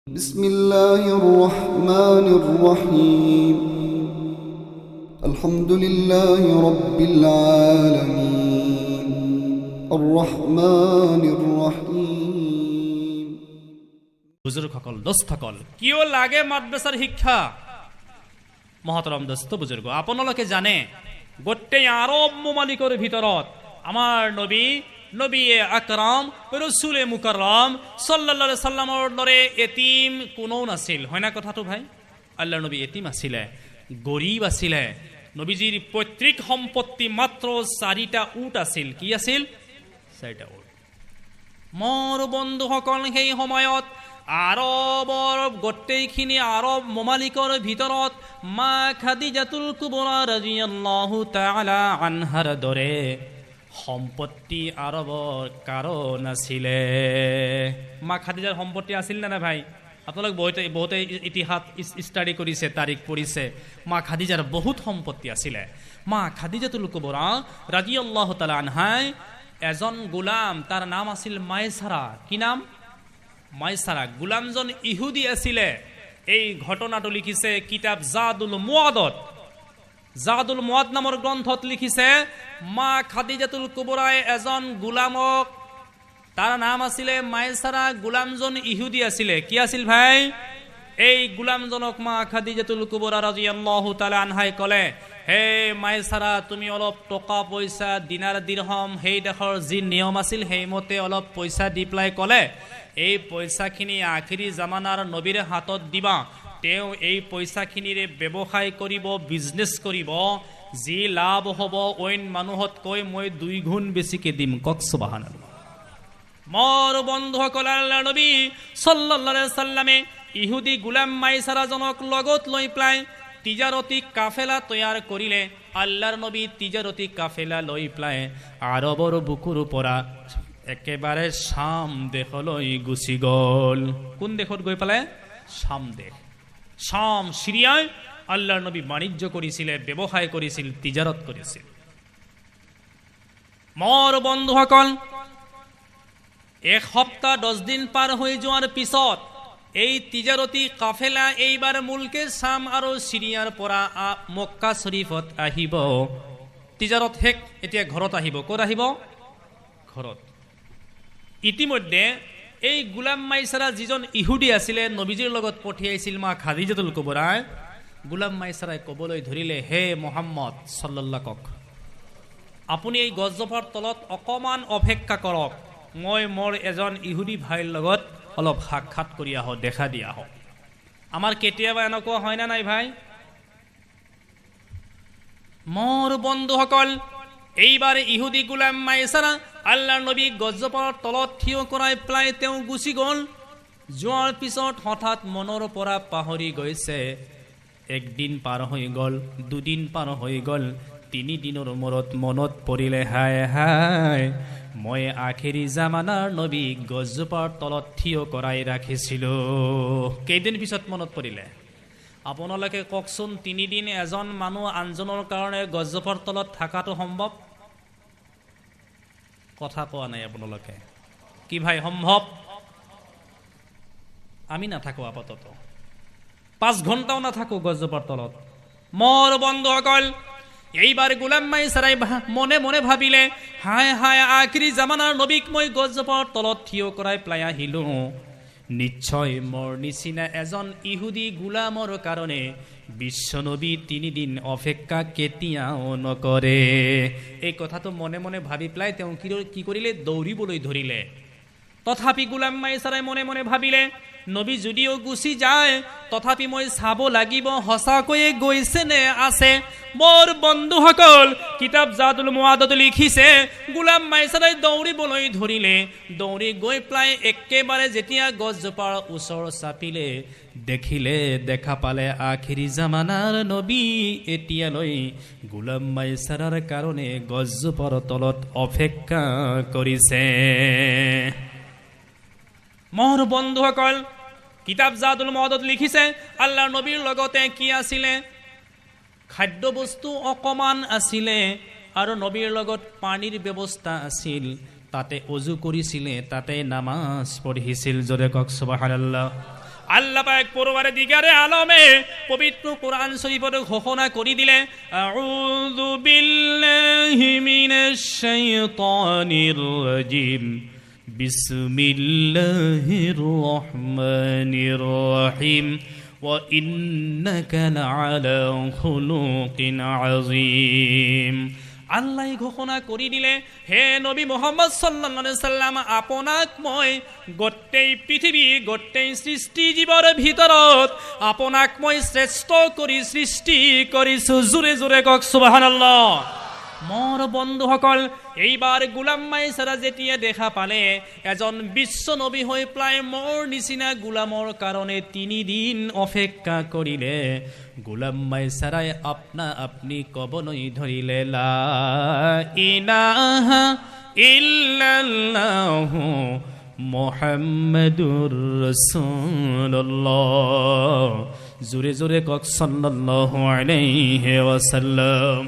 بسم الله الرحمن الرحيم الحمد لله رب العالمين الرحمن الرحيم বুজুর্গ সকল দোস্ত সকল কিয় লাগে মাদ্ৰাসাৰ শিক্ষা মহতৰম দোস্ত বুজুৰ্গ আপোনালোকে জানে গোটেই আৰব মালিকৰ ভিতৰত আমাৰ নবী আকৰাম ৰাসূল মুকাৰৰম সাল্লাল্লাহু আলাইহি সাল্লামৰ দৰে এতিম কোনো নাছিল হয় না কথাটো ভাই আল্লাহৰ নবী এতিম আছিল গৰীব আছিল নবীজীৰ পৈতৃক সম্পত্তি মাত্ৰ 4টা উট আছিল কি আছিল 4টা উট মোৰ বন্ধুসকল সেই সময়ত আৰবৰ গোটেইখিনি আৰব মালিকৰ ভিতৰত মা খাদিজাতুল কুবৰা ৰাদিয়াল্লাহু তাআলা আনহাৰ দৰে সম্পত্তি আৰবৰ কাৰণ আছিলে মা খাদিজাৰ সম্পত্তি আছিল না ভাই আপোনালোক বহুতে ইতিহাস ষ্টাডি কৰিছে তাৰিখ পঢ়িছে মা খাদিজাৰ বহুত সম্পত্তি আছিলে মা খাদিজাতুল কুবৰা ৰাদিয়াল্লাহু তাআলা আনহাই এজন গোলাম তাৰ নাম আছিল মাইছাৰা কি নাম মাইছাৰা গোলামজন ইহুদি আছিলে এই ঘটনাটো লিখিছে কিতাব জাদুল মুআদ নামৰ গ্ৰন্থত লিখিছে মা খাদিজাতুল কুবৰাই এজন গোলামক তাৰ নাম আছিলে মাইছাৰা গোলামজন ইহুদি আছিলে কি আছিল ভাই এই গোলামজনক মা খাদিজাতুল কুবৰা ৰাদিয়াল্লাহু তাআলা আনহাই কলে হে মাইছাৰা তুমি অলপ টকা পইচা দিনাৰ দিৰহম সেই দেশৰ যি নিয়ম আছিল সেই মতে অলপ পইচা দি প্লাই কলে এই পইচাখিনি আখিৰি জামানাৰ নবীৰ হাতত দিবা তেও এই পইচাখিনিৰে ব্যৱসায় কৰিব বিজনেস কৰিব যি লাভ হ'ব অইন মানুহতকৈ মই 2 গুণ বেছিকে দিম কক সুবহানাল্লাহ মোৰ বন্ধুসকল আল্লাহৰ নবী সাল্লাল্লাহু আলাইহি সাল্লামে ইহুদি গোলাম মাইছাৰা জনক লগত লৈ প্লাই তিজাৰতি কাফেলা তৈয়াৰ কৰিলে আল্লাহৰ নবী তিজাৰতি কাফেলা লৈ প্লাই আৰবৰ বুকুৰ পৰা একেবাৰে শাম দেশলৈ গুচি গ'ল কোন দেশত গৈ পালে শাম দেশ শাম সিৰিয়ায় আল্লাহৰ নবী বাণিজ্য কৰিছিল ব্যৱসায় কৰিছিল তিজাৰত কৰিছিল মোৰ বন্ধুসকল এক সপ্তাহ 10 দিন পাৰ হৈ যোৱাৰ পিছত এই তিজাৰতি কাফেলা এইবাৰ মুলকে শাম আৰু সিৰিয়াৰ পৰা মক্কা শৰীফত আহিব তিজাৰত হেক এতিয়া ঘৰত আহিব ক'ত আহিব ঘৰত ইতিমধ্যে এই গোলাম মাইছাৰা যিজন ইহুদি আছিলে নবীজীৰ লগত পঠিয়াইছিল মা খাদিজাতুল কুবৰা গোলাম মাইছাৰাই ক'বলৈ ধৰিলে হে মুহাম্মদ সাল্লাল্লাহু আপুনি এই গছজোপাৰ তলত অকমান অপেক্ষা কৰক মই মোৰ এজন ইহুদি ভাইৰ লগত অলপ সাক্ষাৎ কৰি আহো দেখা দিয়া আহো আমাৰ কেতিয়াবা এনেকুৱা হয় না নাই ভাই মোৰ বন্ধুসকল এইবাৰ ইহুদি গোলাম মাইছাৰা আল্লাহৰ নবী গছজোপাৰ তলত থিয় কৰাই প্লাই তেওঁ গুচি গ'ল যোৱাৰ পিছত হঠাৎ মনৰ পৰা পাহৰি গৈছে একদিন পাৰ হৈ গ'ল দুদিন পাৰ হৈ গ'ল 3 দিনৰ মূৰত মনত পৰিলে হায় মই আখিৰি জামানাৰ নবী গছজোপাৰ তলত থিয় কৰাই ৰাখিছিলো কেইদিন পিছত মনত পৰিলে আপোনালোকে কওকচোন 3 দিন এজন মানুহ আনজনৰ কাৰণে গছজোপাৰ তলত থকাটো সম্ভৱ কথা কোৱা নাই আপোনালোকে কি ভাই সম্ভৱ আমি নাথাকো আপাতত 5 ঘণ্টাও নাথাকো গছজোপাৰ তলত মোৰ বন্ধুসকল এইবাৰ গোলাম মাইছাৰাই মনে মনে ভাবিলে হায় আখিৰি জামানাৰ নবীক মই গছজোপাৰ তলত থিয় কৰাই প্লাই আহিলো নিশ্চয় মোৰ নিচিনা এজন ইহুদি গোলামৰ কাৰণে বিশ্বনবী 3 দিন অপেক্ষা কেতিয়াও নকৰে এই কথাটো মনে মনে ভাবি প্লাই তেওঁ কি কৰিলে দৌৰিবলৈ ধৰিলে তথাপি গোলাম মাইছাৰাই মনে মনে ভাবিলে নবী যদিও গুচি যায় তথাপি মই চাব লাগিব হসাকৈয়ে গৈছে নে আছে মোৰ বন্ধুসকল কিতাব জাদুল মুআদত লিখিছে গোলাম মাইছাৰাই দৌৰিবলৈ ধৰিলে দৌৰি গৈ প্লাই একেবাৰে যেতিয়া গছজোপাৰ ওচৰ চাপিলে দেখা পালে আখিৰি জামানাৰ নবী এতিয়ালৈ গোলাম মাইছাৰাৰ কাৰণে গছজোপাৰ তলত অপেক্ষা কৰিছে মোৰ বন্ধুসকল কিতাব জাদুল মুআদত লিখিছে আল্লাহৰ নবীৰ লগতে কি আছিলে খাদ্য বস্তু অকমান আছিলে আৰু নবীৰ লগত পানীৰ ব্যৱস্থা আছিল তাতে ওযু কৰিছিলে তাতে নামাজ পঢ়িছিল জোৰে কক সুবহানাল্লাহ আল্লাহ পাক পরওয়ারদিগারে আলমে পবিত্র কোরআন শরীফে ঘোষণা করে দিলে আউযু বিল্লাহি মিনাশ শাইতানির রাজিম বিসমিল্লাহির রহমানির রহিম ওয়া ইন্নাকা লাআলা খুলুকিন আযীম। আল্লাহ ঘোষণা কৰি দিলে, হে নবী মুহাম্মদ সাল্লাল্লাহু আলাইহি সাল্লাম, আপোনাক মই গোটেই পৃথিৱী গোটেই সৃষ্টি জীৱৰ ভিতৰত আপোনাক মই শ্ৰেষ্ঠ কৰি সৃষ্টি কৰিছো। জোৰে জোৰে কওক সুবহানাল্লাহ। মোৰ বন্ধুসকল, এইবাৰ গোলাম মাইছাৰা যেতিয়া দেখা পালে এজন বিশ্ব নবী হৈ প্ৰায় মোৰ নিচিনা গোলামৰ কাৰণে 3 দিন অপেক্ষা কৰিলে, গোলাম মাইছাৰাই আপনি ক'বলৈ ধৰিলে, লা ইলাহা ইল্লাল্লাহু মুহাম্মাদুৰ ৰাসূলুল্লাহ। জোৰে জোৰে কওক সাল্লাল্লাহু আলাইহি ওয়াসাল্লাম।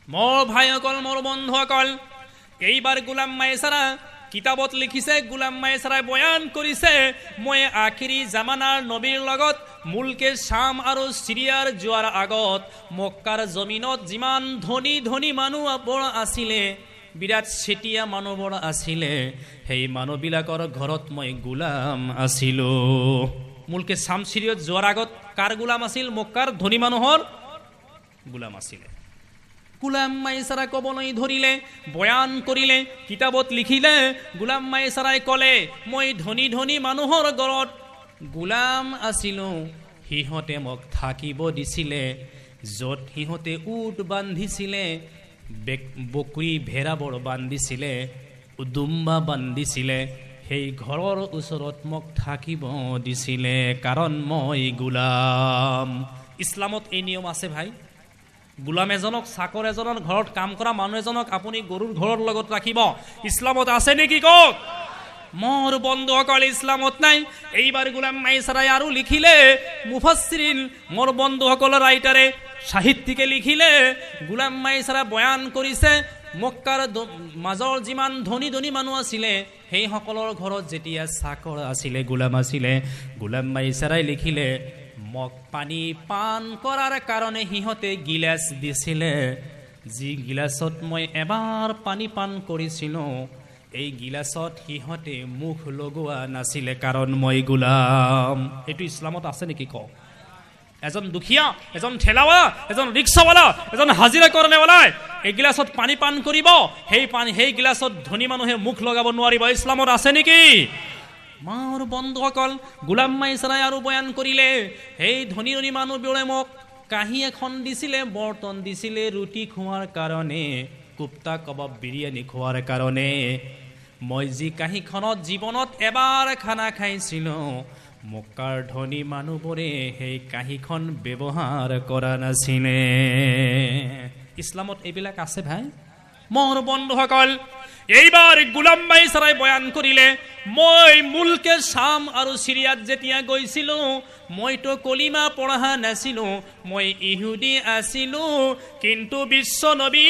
মোৰ ভাইসকল, মোৰ বন্ধুসকল, এইবাৰ গোলাম মাইছাৰা কিতাবত লিখিছে, গোলাম মাইছাৰাই বয়ান কৰিছে, মই আখিৰি জামানাৰ নবীৰ লগত মুলকে শাম আৰু সিৰিয়াৰ যোৱাৰ আগত মক্কাৰ জমিনত যিমান ধনী ধনী মানুহবোৰ আছিলে, বিৰাট চেতিয়া মানুহবোৰ আছিলে, সেই মানুহবিলাকৰ ঘৰত মই গোলাম আছিলো। মুলকে শাম সিৰিয়ত যোৱাৰ আগত কাৰ গোলাম আছিল? মক্কাৰ ধনী মানুহৰ গোলাম আছিলে। গোলাম মাইছাৰা ক'বলৈ ধৰিলে, বয়ান কৰিলে, কিতাবত লিখিলে। গোলাম মাইছাৰাই ক'লে, মই ধনী ধনী মানুহৰ ঘৰত গোলাম আছিলোঁ, সিহঁতে মোক থাকিব দিছিলে, য'ত সিহঁতে উট বান্ধিছিলে, বকৰি ভেড়াবোৰ বান্ধিছিলে, দুম্বা বান্ধিছিলে, সেই ঘৰৰ ওচৰত মোক থাকিব দিছিলে, কাৰণ মই গোলাম। ইছলামত এই নিয়ম আছে ভাই। গোলাম এজনক, চাকৰ এজনৰ ঘৰত কাম কৰা মানুহ এজনক আপুনি গৰুৰ ঘৰৰ লগত ৰাখিব, ইছলামত আছে নেকি কওক? মোৰ বন্ধুসকল, ইছলামত নাই। এইবাৰ গোলাম মাইছাৰাই আৰু লিখিলে, মুফাssirin মোৰ বন্ধুসকলৰ ৰাইটাৰে সাহিত্যিকে লিখিলে, গোলাম মাইছাৰা বয়ান কৰিছে, মক্কাৰ মাজৰ যিমান ধনী ধনী মানুহ আছিলে, সেই সকলৰ ঘৰত যেতিয়া চাকৰ আছিলে, গোলাম আছিলে, গোলাম মাইছাৰাই লিখিলে, মোক পানী পান কৰাৰ কাৰণে সিহঁতে গিলাচ দিছিলে, যি গিলাচত মই এবাৰ পানী পান কৰিছিলোঁ, এই গিলাচত সিহঁতে মুখ লগোৱা নাছিলে, কাৰণ মই গোলাম। এইটো ইছলামত আছে নেকি কওক? এজন দুখীয়া, এজন ঠেলাৱালা, এজন ৰিক্সাৱালা, এজন হাজিৰা কৰণেৱালাই এই গিলাচত পানী পান কৰিব, সেই গিলাচত ধনী মানুহে মুখ লগাব নোৱাৰিব, ইছলামত আছে নেকি? মোৰ বন্ধুসকল, গোলাম মাইছাৰাই আৰু বয়ান কৰিলে, সেই ধনী ধনী মানুহবোৰে মোক কাঁহী এখন দিছিলে, বৰ্তন দিছিলে ৰুটি খোৱাৰ কাৰণে, কুপ্তা কাবাব বিৰিয়ানী খোৱাৰ কাৰণে। মই যি কাঁহীখনত জীৱনত এবাৰ খানা খাইছিলোঁ, মক্কাৰ ধনী মানুহবোৰে সেই কাঁহীখন ব্যৱহাৰ কৰা নাছিলে। ইছলামত এইবিলাক আছে ভাই। মোৰ বন্ধুসকল, এইবাৰ গোলাম মাইছাৰাই বয়ান কৰিলে, মই মুলকে শাম আৰু সিৰিয়াত যেতিয়া গৈছিলোঁ, মইতো কলিমা পঢ়া নাছিলোঁ, মই ইহুদী আছিলোঁ, কিন্তু বিশ্ব নবী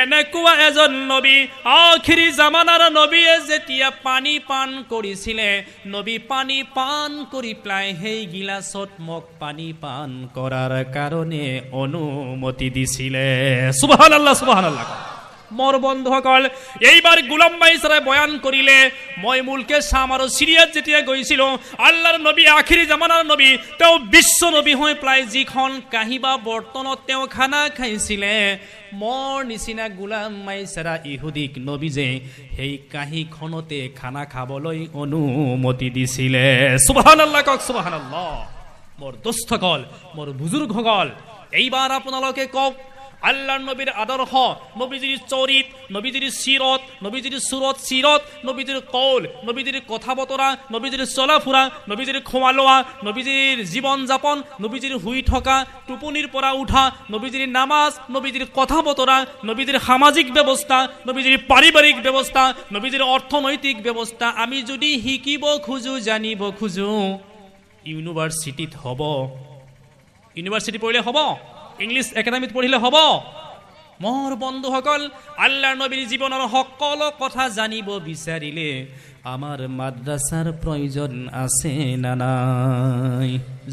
এনেকুৱা এজন নবী, আখিৰি জামানাৰ নবীয়ে যেতিয়া পানী পান কৰিছিলে, নবী পানী পান কৰি পেলাই সেই গিলাচত মোক পানী পান কৰাৰ কাৰণে অনুমতি দিছিলে। সুবহানাল্লাহ, সুবহানাল্লাহ। মোৰ বন্ধুসকল, এইবাৰ গোলাম মাইছাৰাই বয়ান কৰিলে, মই মুলকে শাম আৰু সিৰিয়াত যেতিয়া গৈছিলোঁ, আল্লাহৰ নবী, আখিৰি জামানাৰ নবী, তেওঁ বিশ্ব নবী হৈ পেলাই যিখন কাঁহী বা বৰ্তনত তেওঁ খানা খাইছিলে, মোৰ নিচিনা গোলাম মাইছাৰা ইহুদীক নবী যে সেই কাঁহীখনতে খানা খাবলৈ অনুমতি দিছিলে। সুবহানাল্লাহ কওক, সুবহানাল্লাহ। মোৰ দোস্তসকল, মোৰ বুজুৰ্গসকল, এইবাৰ আপোনালোকে কওক, আল্লাহৰ নবীৰ আদৰ্শ, নবীজিৰ চৰিত, নবীজিৰ চিৰত, নবীজিৰ সুৰত চিৰত, নবীজিৰ কৌল, নবীজিৰ কথা বতৰা, নবীজিৰ চলা ফুৰা, নবীজিৰ খোৱা লোৱা, নবীজিৰ জীৱন যাপন, নবীজিৰ শুই থকা, টোপনিৰ পৰা উঠা, নবীজিৰ নামাজ, নবীজিৰ কথা বতৰা, নবীজিৰ সামাজিক ব্যৱস্থা, নবীজিৰ পাৰিবাৰিক ব্যৱস্থা, নবীজিৰ অৰ্থনৈতিক ব্যৱস্থা আমি যদি শিকিব খোজো, জানিব খোজো, ইউনিভাৰ্চিটিত হ'ব। ইউনিভাৰ্চিটি পঢ়িলে হ'ব? ইংলিছ একাডেমীত পঢ়িলে হ'ব? মোৰ বন্ধুসকল, আল্লাহৰ নবীৰ জীৱনৰ সকলো কথা জানিব বিচাৰিলে আমাৰ মাদ্ৰাসাৰ প্ৰয়োজন আছে না নাই?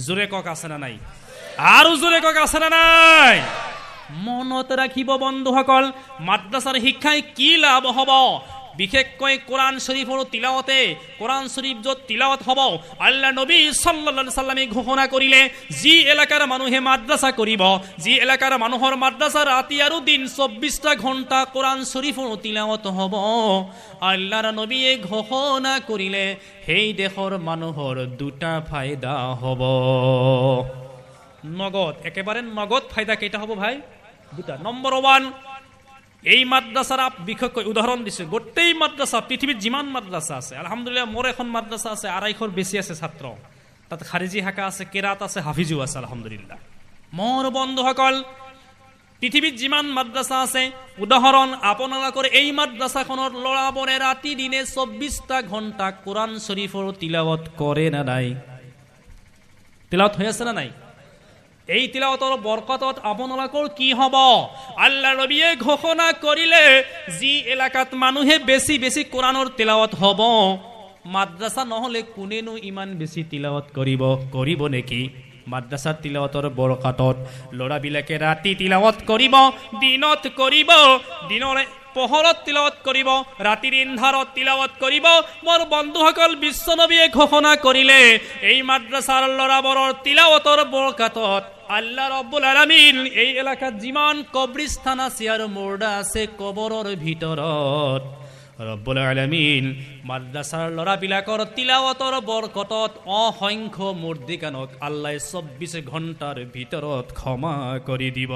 জোৰে কক আছে না নাই? আৰু জোৰে কক আছে না নাই? মনত ৰাখিব বন্ধুসকল, মাদ্ৰাছাৰ শিক্ষাই কি লাভ হ'ব? বিশেষকৈ কোরআন শরীফর তিলাওয়াতে, কোরআন শরীফ যত তিলাওয়াত হব, আল্লাহ নবী সাল্লাল্লাহু আলাইহি সাল্লামে ঘোষণা করিলে যি এলাকার মানুহে মাদ্রাসা করিব, যি এলাকার মানুহৰ মাদ্ৰাসা ৰাতি আৰু দিন 24টা ঘন্টা কোৰআন শৰীফৰ তিলাওয়াত হব, আল্লাহৰ নবীয়ে ঘোষণা কৰিলে সেই দেশৰ মানুহৰ দুটা ফায়দা হব। নগদ, একেবারে নগদ ফায়দা কেইটা হব ভাই? দুটা। নম্বর 1, এই মাদ্রাসার বিশেষকৈ উদাহরণ দিছে, গোটেই মাদ্রাসা পৃথিবীত যিমান মাদ্রাসা আছে, আলহামদুলিল্লাহ মোৰ এখন মাদ্ৰাসা আছে 250ৰ বেছি আছে ছাত্ৰ, তাত খাৰিজি শাখা আছে, কেৰাত আছে, হাফিজো আছে, আলহামদুলিল্লাহ। মোৰ বন্ধুসকল, পৃথিবীত যিমান মাদ্ৰাসা আছে, উদাহৰণ আপোনালোকৰ এই মাদ্ৰাসাখনৰ ল'ৰাবোৰে ৰাতি দিনে 24টা ঘন্টা কোৰআন শৰীফৰ তিলাওয়াত কৰে না নাই? তিলাওয়াত হৈ আছে না নাই? এই তিলাওয়াতৰ বৰকতত আপোনালোকৰ কি হ'ব? আল্লাহ নবীয়ে ঘোষণা কৰিলে যি এলাকাত মানুহে বেছি বেছি কোৰআনৰ তিলাওয়াত হ'ব, মাদ্ৰাসা নহলে কোনেনো ইমান বেছি তিলাওয়াত কৰিব নেকি? মাদ্ৰাসাৰ তিলাওয়াতৰ বৰকতত ল'ৰাবিলাকে ৰাতি তিলাওয়াত কৰিব, দিনত কৰিব, দিনৰ পোহৰত তিলাওয়াত কৰিব, ৰাতিৰ ইন্ধাৰত তিলাওয়াত কৰিব। মোৰ বন্ধুসকল, বিশ্বনবীয়ে ঘোষণা কৰিলে এই মাদ্ৰাসাৰ ল'ৰাবোৰৰ তিলাওয়াতৰ বৰকতত আল্লাহ ৰব্বুল আলামিন এই এলাকাত যিমান কবৰস্থান আছে আৰ মুৰ্দা আছে কবৰৰ ভিতৰত, ৰব্বুল আলামিন মাদ্ৰাসাৰ ল'ৰাবিলাকৰ তিলাওয়াতৰ বৰকতত অসংখ্য মুৰ্দিকানক আল্লাহ 24 ঘণ্টাৰ ভিতৰত ক্ষমা কৰি দিব।